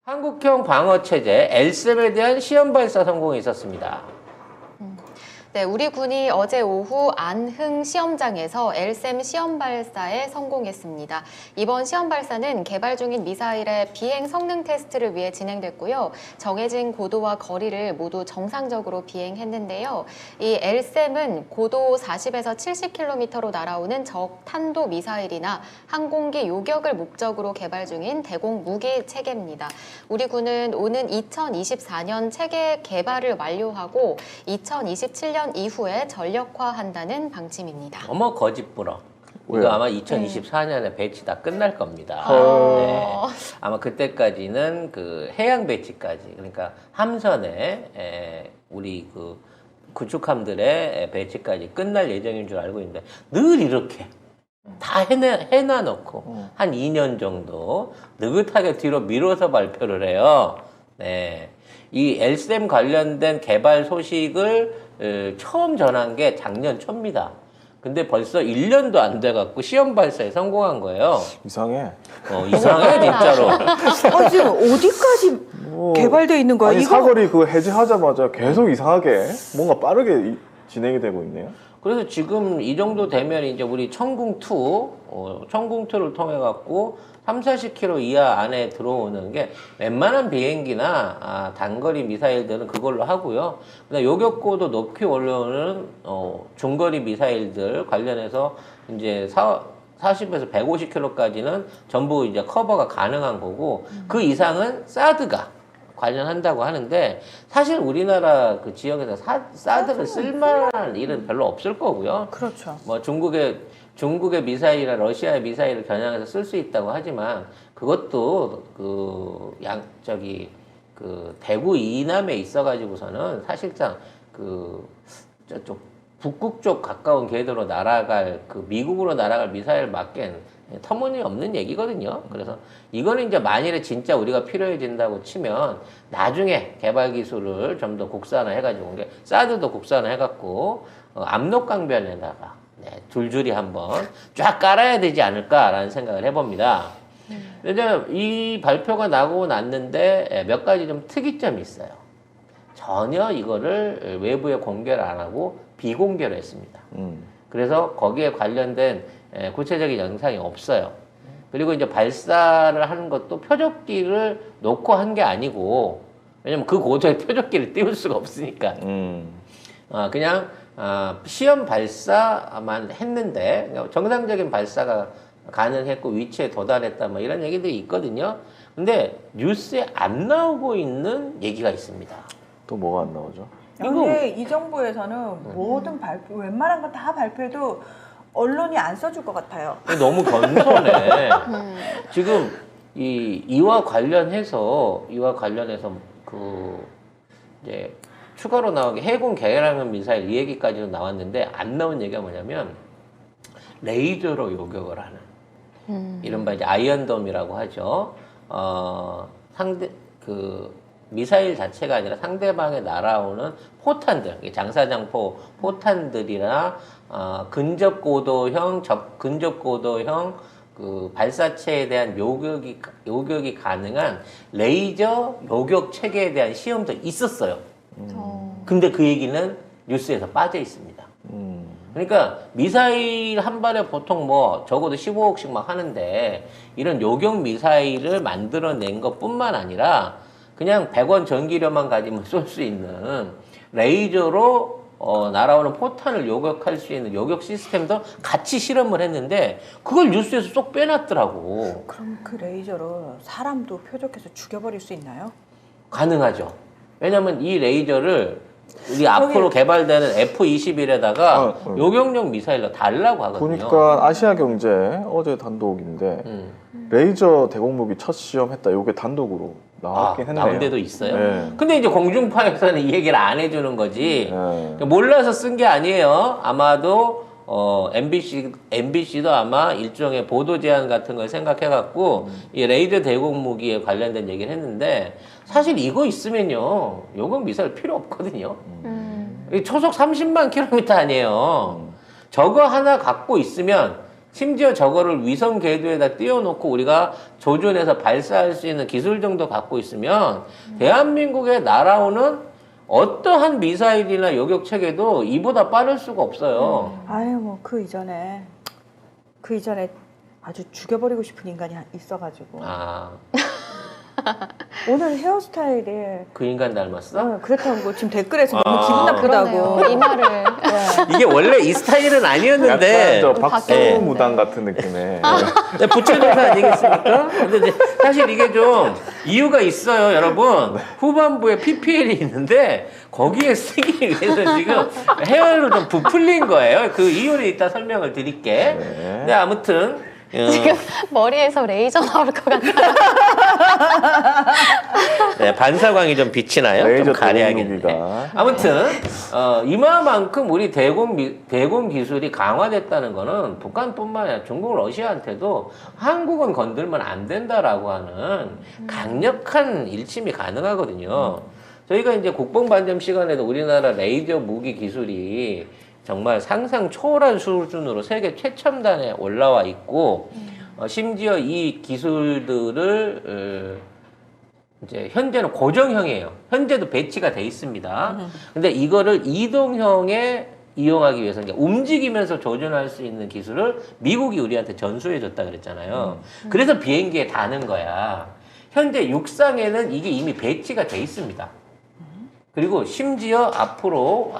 한국형 방어체제 LSAM에 대한 시험 발사 성공이 있었습니다. 네, 우리 군이 어제 오후 안흥 시험장에서 LSAM 시험 발사에 성공했습니다. 이번 시험 발사는 개발 중인 미사일의 비행 성능 테스트를 위해 진행됐고요. 정해진 고도와 거리를 모두 정상적으로 비행했는데요. 이 LSAM은 고도 40에서 70km로 날아오는 적 탄도 미사일이나 항공기 요격을 목적으로 개발 중인 대공 무기 체계입니다. 우리 군은 오는 2024년 체계 개발을 완료하고 2027년 이후에 전력화한다는 방침입니다. 어머 거짓부러. 왜요? 이거 아마 2024년에 배치 다 끝날 겁니다. 헐. 네. 아마 그때까지는 그 해양 배치까지, 그러니까 함선에 우리 그 구축함들의 배치까지 끝날 예정인 줄 알고 있는데 늘 이렇게 다 해놔놓고 한 2년 정도 느긋하게 뒤로 미뤄서 발표를 해요. 네. 이 LSAM 관련된 개발 소식을 처음 전한 게 작년 초입니다. 근데 벌써 1년도 안 돼갖고 시험 발사에 성공한 거예요. 이상해. 이상해 진짜로. 지금 어디까지 뭐, 개발돼 있는 거야? 아니, 이거 사거리 그 해제하자마자 계속 이상하게 뭔가 빠르게 진행이 되고 있네요. 그래서 지금 이 정도 되면 이제 우리 청궁2, 청궁2를 통해 갖고 3, 40km 이하 안에 들어오는 게 웬만한 비행기나 단거리 미사일들은 그걸로 하고요. 그다음 요격고도 높이 올라오는 중거리 미사일들 관련해서 이제 40에서 150km까지는 전부 이제 커버가 가능한 거고 그 이상은 사드가 관련한다고 하는데 사실 우리나라 그 지역에서 사드를 쓸만한 일은 별로 없을 거고요. 그렇죠. 뭐 중국의 미사일이나 러시아의 미사일을 겨냥해서 쓸 수 있다고 하지만 그것도 그 대구 이남에 있어가지고서는 사실상 그 저쪽 북극 쪽 가까운 궤도로 날아갈 그 미국으로 날아갈 미사일 맞기엔 터무니없는 얘기거든요. 그래서 이거는 이제 만일에 진짜 우리가 필요해진다고 치면 나중에 개발 기술을 좀 더 국산화해가지고 이게 사드도 국산화해갖고 압록강변에다가 줄줄이 한번 쫙 깔아야 되지 않을까라는 생각을 해봅니다. 이제 이 발표가 나고 났는데 몇 가지 좀 특이점이 있어요. 전혀 이거를 외부에 공개를 안 하고 비공개로 했습니다. 그래서 거기에 관련된 구체적인 영상이 없어요. 그리고 이제 발사를 하는 것도 표적기를 놓고 한 게 아니고, 왜냐면 그 고도에 표적기를 띄울 수가 없으니까. 그냥 시험 발사만 했는데 정상적인 발사가 가능했고 위치에 도달했다 뭐 이런 얘기들이 있거든요. 근데 뉴스에 안 나오고 있는 얘기가 있습니다. 또 뭐가 안 나오죠? 근데 이 정부에서는 모든 발표, 웬만한 건 다 발표해도 언론이 안 써줄 것 같아요. 너무 겸손해. 지금 이와 관련해서 그 이제 추가로 나온 게 해군 계량형 미사일 이 얘기까지도 나왔는데 안 나온 얘기가 뭐냐면 레이저로 요격을 하는 이른바 이제 아이언돔이라고 하죠. 미사일 자체가 아니라 상대방에 날아오는 포탄들, 장사장포 포탄들이나 근접고도형 그 발사체에 대한 요격이 가능한 레이저 요격 체계에 대한 시험도 있었어요. 근데 그 얘기는 뉴스에서 빠져 있습니다. 그러니까 미사일 한 발에 보통 뭐 적어도 15억씩 막 하는데 이런 요격 미사일을 만들어낸 것뿐만 아니라 그냥 100원 전기료만 가지면 쏠 수 있는 레이저로 날아오는 포탄을 요격할 수 있는 요격 시스템도 같이 실험을 했는데 그걸 뉴스에서 쏙 빼놨더라고. 그럼 그 레이저로 사람도 표적해서 죽여버릴 수 있나요? 가능하죠. 왜냐면 이 레이저를 우리 앞으로 개발되는 F-21에다가 요격용 미사일로 달라고 하거든요. 보니까 아시아경제 어제 단독인데 레이저 대공무기 첫 시험했다. 요게 단독으로 나왔긴 했네요. 나온 데도 있어요? 네. 근데 이제 공중파에서는 이 얘기를 안 해주는 거지. 네. 몰라서 쓴 게 아니에요. 아마도 MBC도 아마 일종의 보도 제안 같은 걸 생각해갖고 이 레이저 대공 무기에 관련된 얘기를 했는데 사실 이거 있으면요 요격 미사일 필요 없거든요. 이 초속 30만 킬로미터 아니에요. 저거 하나 갖고 있으면 심지어 저거를 위성 궤도에다 띄워놓고 우리가 조준해서 발사할 수 있는 기술 정도 갖고 있으면 대한민국에 날아오는 어떠한 미사일이나 요격 체계도 이보다 빠를 수가 없어요. 아유 뭐 그 이전에 아주 죽여버리고 싶은 인간이 있어가지고 아, 오늘 헤어스타일이 그 인간 닮았어? 그렇다고 지금 댓글에서 너무 아. 기분 나쁘다고. 그러네요. 이 말을 네. 이게 원래 이 스타일은 아니었는데 약간 저 박수 네. 무당 같은 느낌의 네, 부처조사 아니겠습니까? 근데 이제 사실 이게 좀 이유가 있어요, 여러분. 후반부에 PPL이 있는데 거기에 쓰기 위해서 지금 헤어로 좀 부풀린 거예요. 그 이유를 이따 설명을 드릴게. 네. 근데 아무튼 지금 머리에서 레이저 나올 것 같아요. 네, 반사광이 좀 빛이 나요. 좀 레이저 가려야겠네. 대공무기가 아무튼 이마만큼 우리 대공 기술이 강화됐다는 거는 북한뿐만 아니라 중국, 러시아한테도 한국은 건들면 안 된다라고 하는 강력한 일침이 가능하거든요. 저희가 이제 국뽕반점 시간에도 우리나라 레이저 무기 기술이 정말 상상 초월한 수준으로 세계 최첨단에 올라와 있고 심지어 이 기술들을 이제 현재는 고정형이에요. 현재도 배치가 돼 있습니다. 근데 이거를 이동형에 이용하기 위해서 이제 움직이면서 조준할 수 있는 기술을 미국이 우리한테 전수해 줬다 그랬잖아요. 그래서 비행기에 다는 거야. 현재 육상에는 이게 이미 배치가 돼 있습니다. 그리고 심지어 앞으로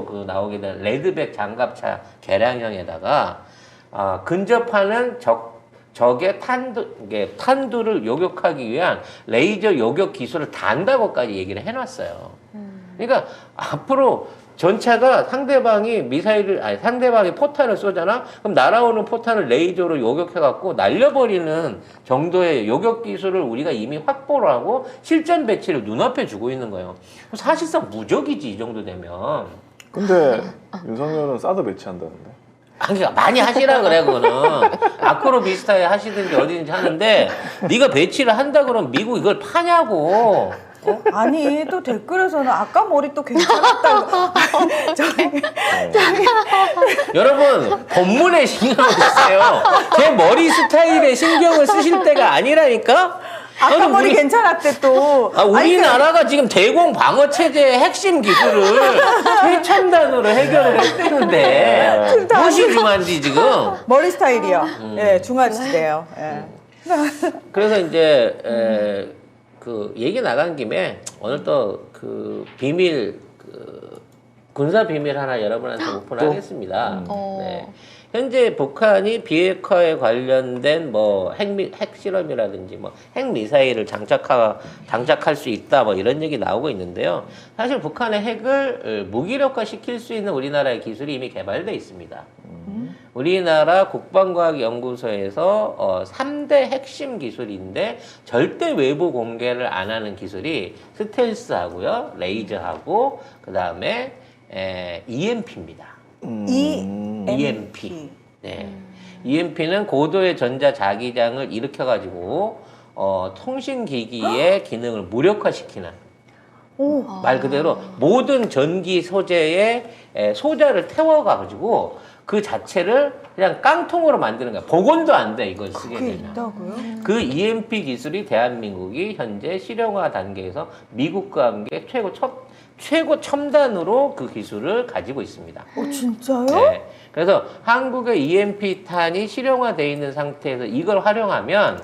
그 나오게 될 레드백 장갑차 개량형에다가 근접하는 적의 탄두를 요격하기 위한 레이저 요격 기술을 단다고까지 얘기를 해놨어요. 그러니까 앞으로 전차가 상대방이 상대방이 포탄을 쏘잖아? 그럼 날아오는 포탄을 레이저로 요격해갖고 날려버리는 정도의 요격 기술을 우리가 이미 확보를 하고 실전 배치를 눈앞에 주고 있는 거예요. 사실상 무적이지, 이 정도 되면. 근데 윤석열은 사드 배치한다는데. 그러니까 많이 하시라 그래, 그거는. 아크로 비슷하게 하시든지 어디든지 하는데, 네가 배치를 한다 그러면 미국 이걸 파냐고. 아니 또 댓글에서는 아까 머리 또 괜찮았다고. 여러분, 본문에 신경을 쓰세요. 제 머리 스타일에 신경을 쓰실 때가 아니라니까? 아까 머리 괜찮았대 또. 우리나라가 지금 대공 방어 체제의 핵심 기술을 최첨단으로 해결을 했다는데 무엇이 중요한지 지금. 머리 스타일이요. 예, 중화지대요. 예. 그래서 이제 그 얘기 나간 김에 오늘 또 그 비밀 군사 비밀 하나 여러분한테 오픈하겠습니다. 네. 현재 북한이 비핵화에 관련된 뭐 핵실험이라든지 뭐 핵미사일을 장착할 수 있다 뭐 이런 얘기 나오고 있는데요. 사실 북한의 핵을 무기력화 시킬 수 있는 우리나라의 기술이 이미 개발돼 있습니다. 우리나라 국방과학연구소에서 3대 핵심 기술인데 절대 외부 공개를 안 하는 기술이 스텔스하고요, 레이저하고 그 다음에 EMP입니다. EMP. 네. EMP는 고도의 전자 자기장을 일으켜가지고 통신기기의 기능을 무력화시키는. 말 그대로 모든 전기 소재에 소자를 태워가지고 그 자체를 그냥 깡통으로 만드는 거야. 복원도 안 돼, 이걸 쓰게 그게 되면. 있다고요? 그 EMP 기술이 대한민국이 현재 실용화 단계에서 미국과 함께 최고 첨단으로 그 기술을 가지고 있습니다. 진짜요? 네. 그래서 한국의 EMP탄이 실용화되어 있는 상태에서 이걸 활용하면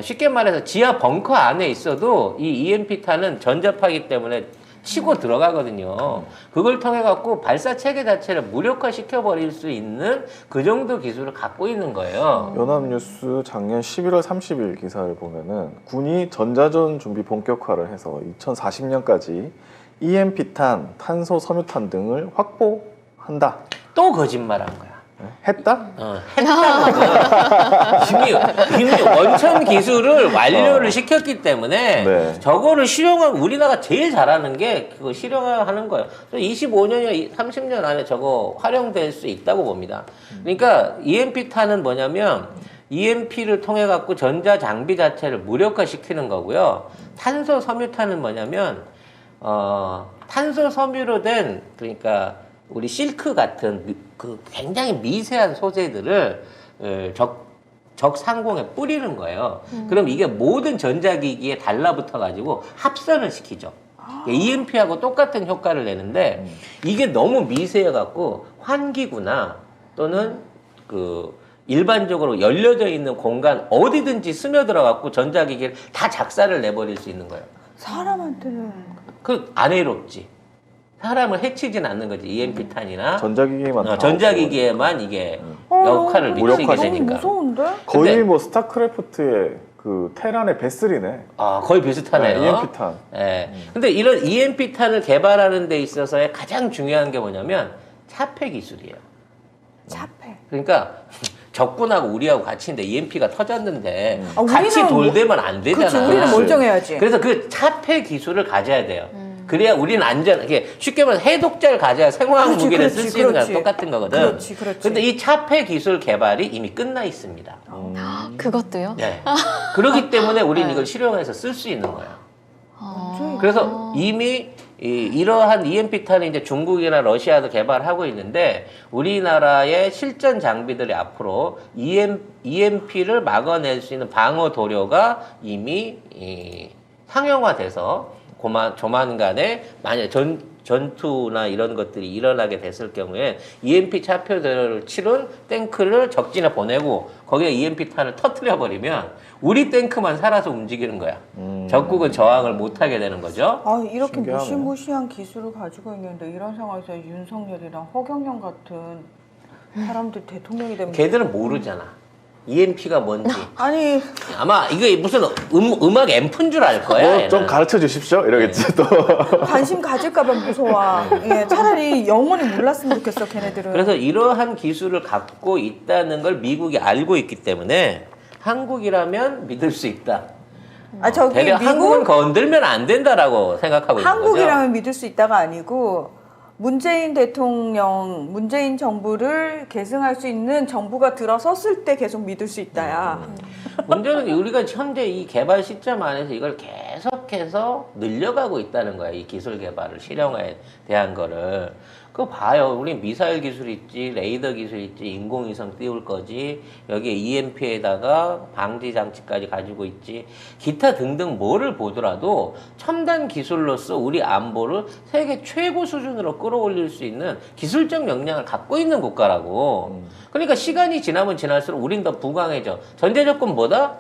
쉽게 말해서 지하 벙커 안에 있어도 이 EMP탄은 전자파이기 때문에 치고 들어가거든요. 그걸 통해 갖고 발사 체계 자체를 무력화 시켜버릴 수 있는 그 정도 기술을 갖고 있는 거예요. 연합뉴스 작년 11월 30일 기사를 보면은 군이 전자전 준비 본격화를 해서 2040년까지 EMP탄, 탄소 섬유탄 등을 확보한다. 또 거짓말한 거야. 했다? 했다거든. 이미 원천 기술을 완료를 시켰기 때문에 네. 저거를 실용하면 우리나라가 제일 잘하는 게 그거 실용화하는 거예요. 25년이나 30년 안에 저거 활용될 수 있다고 봅니다. 그러니까 EMP탄은 뭐냐면 EMP를 통해 갖고 전자 장비 자체를 무력화 시키는 거고요. 탄소 섬유탄은 뭐냐면 탄소 섬유로 된 그러니까 우리 실크 같은 그 굉장히 미세한 소재들을 적 상공에 뿌리는 거예요. 그럼 이게 모든 전자기기에 달라붙어 가지고 합선을 시키죠. EMP하고 똑같은 효과를 내는데 이게 너무 미세해 갖고 환기구나 또는 그 일반적으로 열려져 있는 공간 어디든지 스며들어 갖고 전자기기를 다 작살을 내버릴 수 있는 거예요. 사람한테는 그 안 해롭지. 사람을 해치진 않는 거지. EMP탄이나 전자기기에만 다 전자기기에만 이게 어, 역할을 너무 미치게 무력화시키는 되니까. 무서운데? 거의 근데- 뭐 스타크래프트의 그 테란의 베슬이네. 아, 거의 비슷하네요. EMP탄. 예. 근데 이런 EMP탄을 개발하는 데 있어서의 가장 중요한 게 뭐냐면 차폐 기술이에요. 차폐. 그러니까 적군하고 우리하고 같이 있는데 EMP가 터졌는데 아, 같이 우리는 돌대면 안 그렇지, 되잖아. 우리는 그렇지. 멀쩡해야지. 그래서 그 차폐 기술을 가져야 돼요. 그래야 우리는 안전하게 쉽게 말해서 해독제를 가져야 생화학 그렇지, 무기를 그렇지, 쓸 수 있는 거랑 그렇지. 똑같은 거거든. 그렇지, 그렇지. 근데 이 차폐 기술 개발이 이미 끝나 있습니다. 그것도요? 네. 그렇기 때문에 우리는 네. 이걸 실용해서 쓸 수 있는 거예요. 어. 그래서 이미 이러한 EMP탄을 이제 중국이나 러시아도 개발하고 있는데 우리나라의 실전 장비들이 앞으로 EMP를 막아낼 수 있는 방어 도료가 이미 상용화돼서 조만간에 만약 전투나 이런 것들이 일어나게 됐을 경우에 EMP 차표들을 치른 탱크를 적진에 보내고 거기에 EMP탄을 터뜨려 버리면 우리 탱크만 살아서 움직이는 거야. 적국은 저항을 못하게 되는 거죠. 아, 이렇게 신기하네. 무시무시한 기술을 가지고 있는데 이런 상황에서 윤석열이랑 허경영 같은 사람들 대통령이 되면 걔들은 모르잖아. EMP가 뭔지. 아니 아마 이게 무슨 음악 앰프인 줄 알 거야. 뭐 좀 얘는. 가르쳐 주십시오. 이러겠지 또. 관심 가질까봐 무서워. 예, 차라리 영원히 몰랐으면 좋겠어 걔네들은. 그래서 이러한 기술을 갖고 있다는 걸 미국이 알고 있기 때문에 한국이라면 믿을 수 있다. 아 저기 대략 한국은 미국 건들면 안 된다라고 생각하고 있는 거죠. 한국이라면 믿을 수 있다가 아니고 문재인 대통령, 문재인 정부를 계승할 수 있는 정부가 들어섰을 때 계속 믿을 수 있다야. 문제는 우리가 현재 이 개발 시점 안에서 이걸 계속해서 늘려가고 있다는 거야. 이 기술 개발을 실용화에 대한 거를. 그거 봐요. 우리 미사일 기술 있지, 레이더 기술 있지, 인공위성 띄울 거지, 여기에 EMP에다가 방지 장치까지 가지고 있지, 기타 등등 뭐를 보더라도 첨단 기술로서 우리 안보를 세계 최고 수준으로 끌어올릴 수 있는 기술적 역량을 갖고 있는 국가라고. 그러니까 시간이 지나면 지날수록 우린 더 부강해져. 전제 조건보다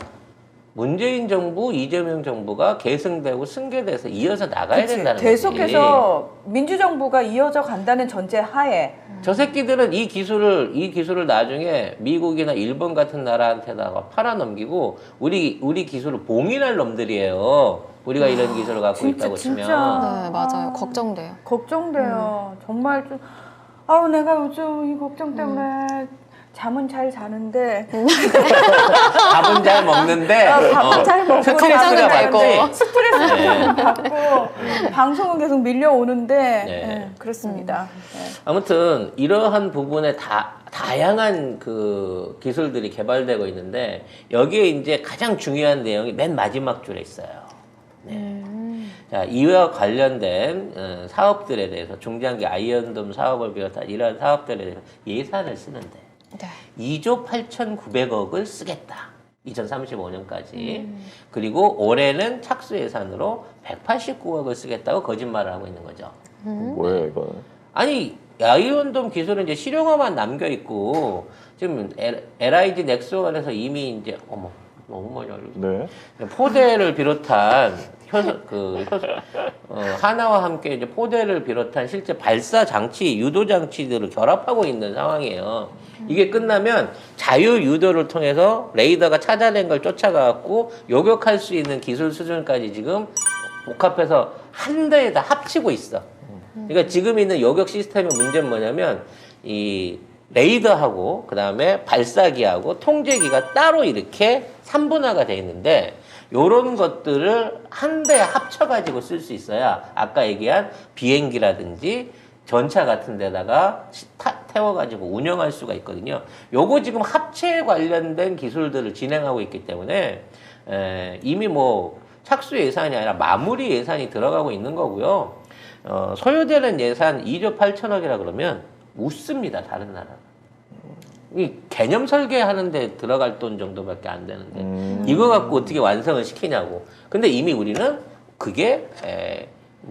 문재인 정부, 이재명 정부가 계승되고 승계돼서 이어서 나가야 그치. 된다는 거지. 계속해서 민주정부가 이어져 간다는 전제 하에 저 새끼들은 이 기술을 나중에 미국이나 일본 같은 나라한테다가 팔아넘기고 우리 기술을 봉인할 놈들이에요. 우리가 이런 기술을 갖고 진짜, 있다고 치면. 진짜. 네, 맞아요. 걱정돼요. 걱정돼요. 정말 좀 아우 내가 요즘 이 걱정 때문에 잠은 잘 자는데 밥은 잘 먹는데 밥은 잘 먹고 스트레스가 걱정은 받고 말고. 스트레스 네. 받고 방송은 계속 밀려오는데 네. 네, 그렇습니다. 네. 아무튼 이러한 부분에 다양한 그 기술들이 개발되고 있는데 여기에 이제 가장 중요한 내용이 맨 마지막 줄에 있어요. 네. 자, 이와 관련된 사업들에 대해서 중장기 아이언돔 사업을 비롯한 이러한 사업들에 대해서 예산을 쓰는데 네. 2조 8,900억을 쓰겠다. 2035년까지. 그리고 올해는 착수 예산으로 189억을 쓰겠다고 거짓말을 하고 있는 거죠. 뭐예요 이거는? 아니, 아이언돔 기술은 이제 실용화만 남겨 있고 지금 LIG 넥스원에서 이미 이제 너무 많이 알려줘. 네. 포대를 비롯한 하나와 함께 이제 포대를 비롯한 실제 발사 장치, 유도 장치들을 결합하고 있는 상황이에요. 이게 끝나면 자유 유도를 통해서 레이더가 찾아낸 걸 쫓아가갖고 요격할 수 있는 기술 수준까지 지금 복합해서 한 대에다 합치고 있어. 그러니까 지금 있는 요격 시스템의 문제는 뭐냐면 이 레이더하고 그 다음에 발사기하고 통제기가 따로 이렇게 3분화가 돼 있는데 요런 것들을 한 대에 합쳐가지고 쓸 수 있어야 아까 얘기한 비행기라든지 전차 같은 데다가 태워가지고 운영할 수가 있거든요. 요거 지금 합체에 관련된 기술들을 진행하고 있기 때문에 이미 뭐 착수 예산이 아니라 마무리 예산이 들어가고 있는 거고요. 소요되는 예산 2조 8천억이라 그러면 웃습니다. 다른 나라. 이 개념 설계하는데 들어갈 돈 정도밖에 안 되는데 이거 갖고 어떻게 완성을 시키냐고. 근데 이미 우리는 그게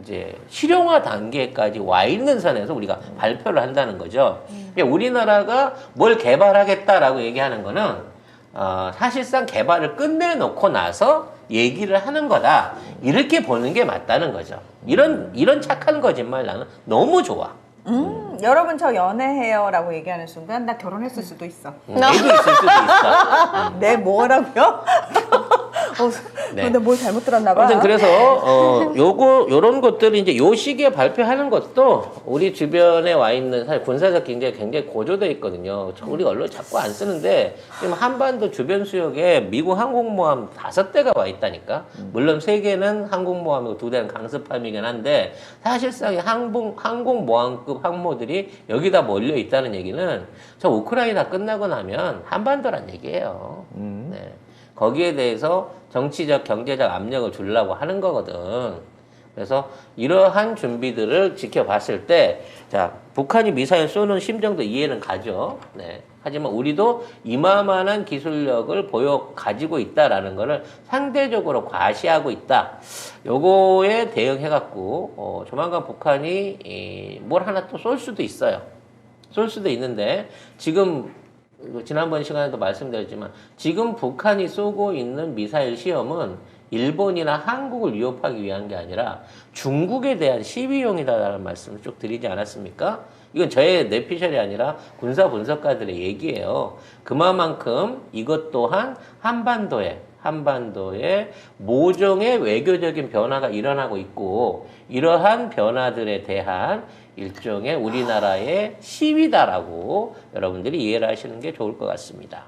이제 실용화 단계까지 와 있는 선에서 우리가 발표를 한다는 거죠. 그러니까 우리나라가 뭘 개발하겠다라고 얘기하는 거는 사실상 개발을 끝내놓고 나서 얘기를 하는 거다. 이렇게 보는 게 맞다는 거죠. 이런 착한 거짓말 나는 너무 좋아. 여러분 저 연애해요라고 얘기하는 순간 나 결혼했을 수도 있어. 애도 있을 수도 있어. 네, 뭐라고요? 네. 근데 뭘 잘못 들었나 봐. 아무튼 그래서 요런 것들이 이제 요 시기에 발표하는 것도 우리 주변에 와 있는 사실 군사적 경제가 굉장히 고조돼 있거든요. 우리 언론 자꾸 안 쓰는데 지금 한반도 주변 수역에 미국 항공모함 5대가 와 있다니까. 물론 3개는 항공모함이고 2대는 강습함이긴 한데 사실상 항공모함급 항모들이 여기다 몰려 있다는 얘기는 저 우크라이나 끝나고 나면 한반도란 얘기예요. 네. 거기에 대해서 정치적, 경제적 압력을 주려고 하는 거거든. 그래서 이러한 준비들을 지켜봤을 때, 자, 북한이 미사일 쏘는 심정도 이해는 가죠. 네. 하지만 우리도 이만한 기술력을 가지고 있다라는 거를 상대적으로 과시하고 있다. 요거에 대응해갖고, 조만간 북한이 뭘 하나 또 쏠 수도 있어요. 쏠 수도 있는데, 지금 지난번 시간에도 말씀드렸지만 지금 북한이 쏘고 있는 미사일 시험은 일본이나 한국을 위협하기 위한 게 아니라 중국에 대한 시비용이다라는 말씀을 쭉 드리지 않았습니까? 이건 저의 내피셜이 아니라 군사 분석가들의 얘기예요. 그만큼 이것 또한 한반도에 모종의 외교적인 변화가 일어나고 있고 이러한 변화들에 대한 일종의 우리나라의 시위다라고 여러분들이 이해를 하시는 게 좋을 것 같습니다.